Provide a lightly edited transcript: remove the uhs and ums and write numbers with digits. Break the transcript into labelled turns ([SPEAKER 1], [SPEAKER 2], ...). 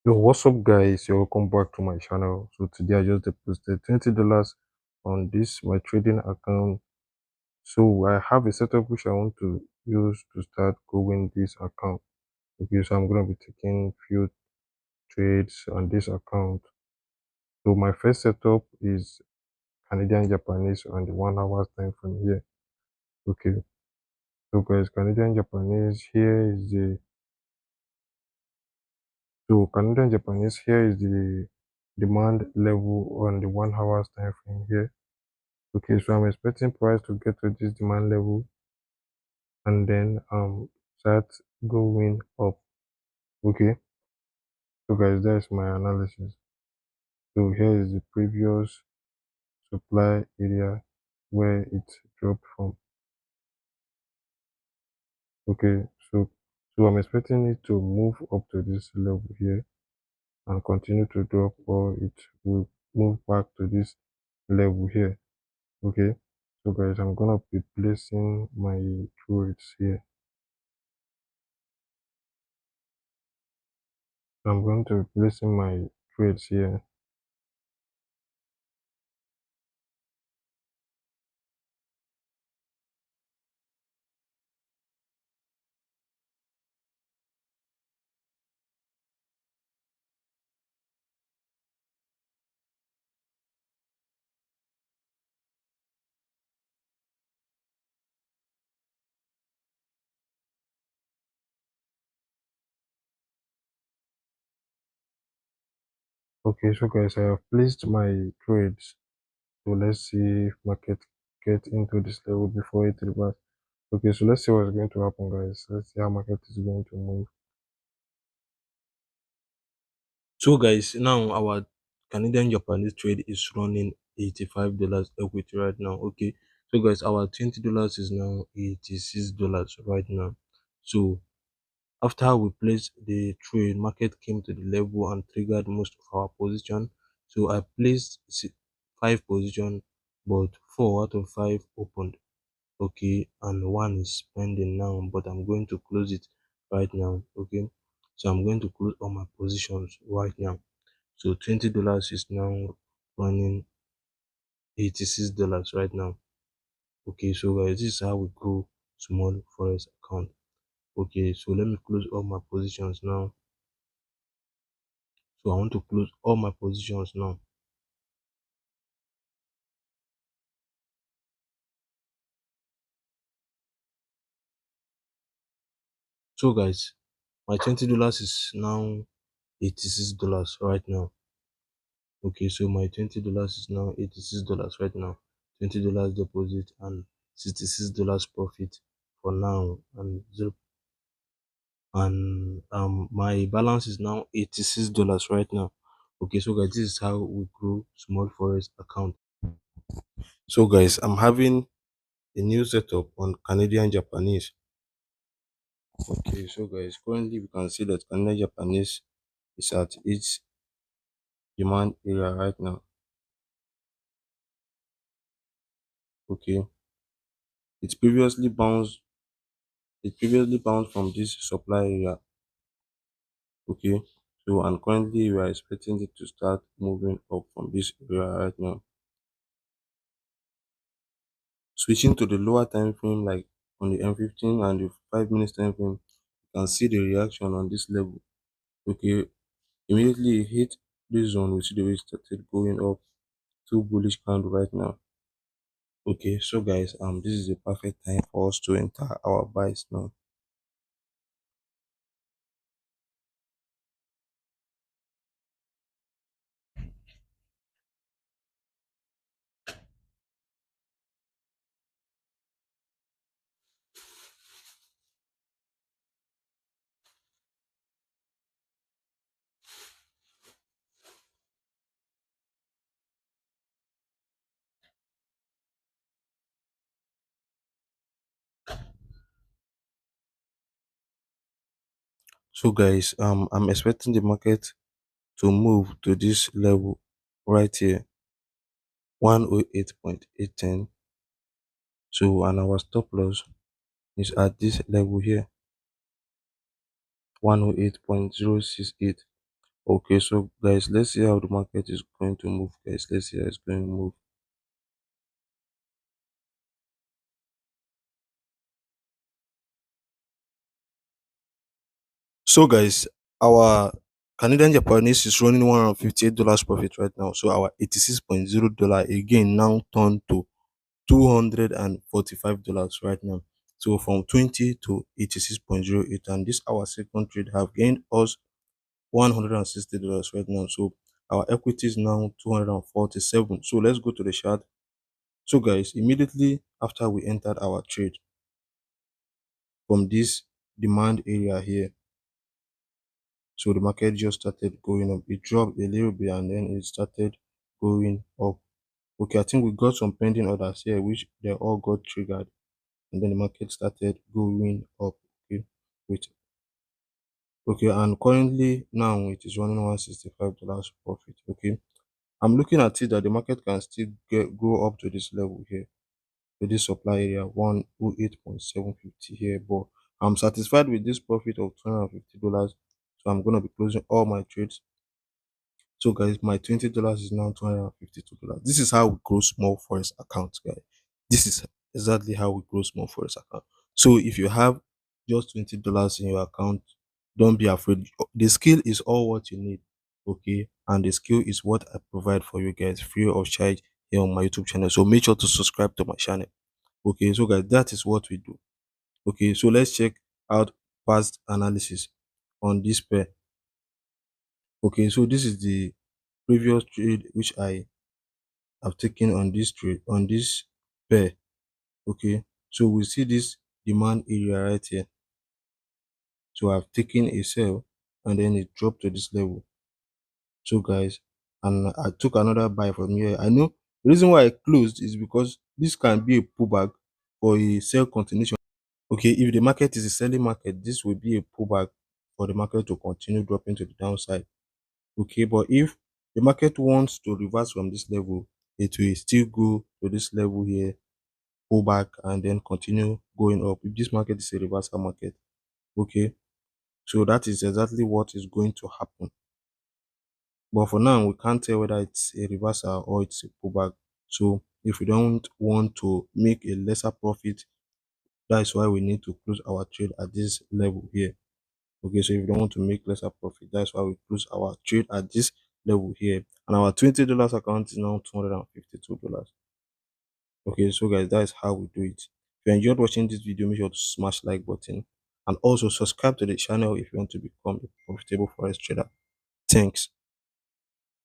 [SPEAKER 1] Yo, what's up, guys? You're welcome back to my channel. So today I just deposited $20 on this my trading account. So I have a setup which I want to use to start growing this account. Okay, so I'm gonna be taking few trades on this account. So my first setup is Canadian Japanese on the 1 hour time frame here. Okay, so guys, Canadian Japanese here is the Canadian Japanese here is the demand level on the 1 hour time frame here. Okay, so I'm expecting price to get to this demand level and then start going up. Okay, so guys, that's my analysis. So here is the previous supply area where it dropped from. Okay, so I'm expecting it to move up to this level here and continue to drop, or it will move back to this level here. Okay, so guys, I'm gonna be placing my trades here. I'm going to be placing my trades here. Okay, so guys, I have placed my trades. So let's see if market get into this level before it reverse. Okay, so let's see what's going to happen, guys. Let's see how market is going to move. So guys, now our Canadian Japanese trade is running $85 equity right now. Okay, so guys, our $20 is now $86 right now. So after we placed the trade, market came to the level and triggered most of our position. So I placed 5 position, but 4 out of 5 opened. Okay, and one is pending now, but I'm going to close it right now. Okay, so I'm going to close all my positions right now. So $20 is now running $86 right now. Okay, so guys, this is how we grow small forex account. Okay, so let me close all my positions now. So I want to close all my positions now. So guys, my $20 is now $86 right now. Okay, so my $20 is now $86 right now. $20 deposit and $66 profit for now, and zero, and my balance is now $86 right now. Okay, so guys, this is how we grow small forex account. So guys, I'm having a new setup on Canadian Japanese. Okay, so guys, currently we can see that Canadian Japanese is at its demand area right now. Okay, it previously bounced from this supply area. Okay, so and currently we are expecting it to start moving up from this area right now. Switching to the lower time frame, like on the M15 and the 5 minutes time frame, you can see the reaction on this level. Okay, immediately it hit this zone, we see the way it started going up, two bullish candle right now. Okay, so guys, this is the perfect time for us to enter our buys now. So guys, I'm expecting the market to move to this level right here, 108.810. So and our stop loss is at this level here, 108.068. Okay, so guys, let's see how the market is going to move, guys. Let's see how it's going to move. So guys, our Canadian Japanese is running $158 profit right now. So our $86.0 again now turned to $245 right now. So from 20 to 86.08, and this our second trade have gained us $160 right now. So our equity is now 247. So let's go to the chart. So guys, immediately after we entered our trade from this demand area here, so the market just started going up. It dropped a little bit and then it started going up. Okay, I think we got some pending orders here which they all got triggered, and then the market started going up. Okay, wait. Okay, and currently now it is running $165 profit. Okay, I'm looking at it that the market can still go up to this level here, to this supply area 108.750 here, but I'm satisfied with this profit of $250. So I'm gonna be closing all my trades. So guys, my $20 is now $252. This is how we grow small forex accounts, guys. This is exactly how we grow small forex account. So if you have just $20 in your account, don't be afraid. The skill is all what you need. Okay. And the skill is what I provide for you guys free of charge here on my YouTube channel. So make sure to subscribe to my channel. Okay, so guys, that is what we do. Okay, so let's check out past analysis on this pair. Okay, so this is the previous trade which I have taken on this trade on this pair. Okay, so we see this demand area right here. So I've taken a sell and then it dropped to this level. So guys, and I took another buy from here. I know the reason why I closed is because this can be a pullback or a sell continuation. Okay, if the market is a selling market, this will be a pullback for the market to continue dropping to the downside. Okay, but if the market wants to reverse from this level, it will still go to this level here, pull back, and then continue going up. If this market is a reversal market, okay, so that is exactly what is going to happen. But for now, we can't tell whether it's a reversal or it's a pullback. So if we don't want to make a lesser profit, that's why we need to close our trade at this level here. Okay, so if you don't want to make lesser profit, that's why we close our trade at this level here. And our $20 account is now $252. Okay, so guys, that is how we do it. If you enjoyed watching this video, make sure to smash like button and also subscribe to the channel if you want to become a profitable forex trader. Thanks.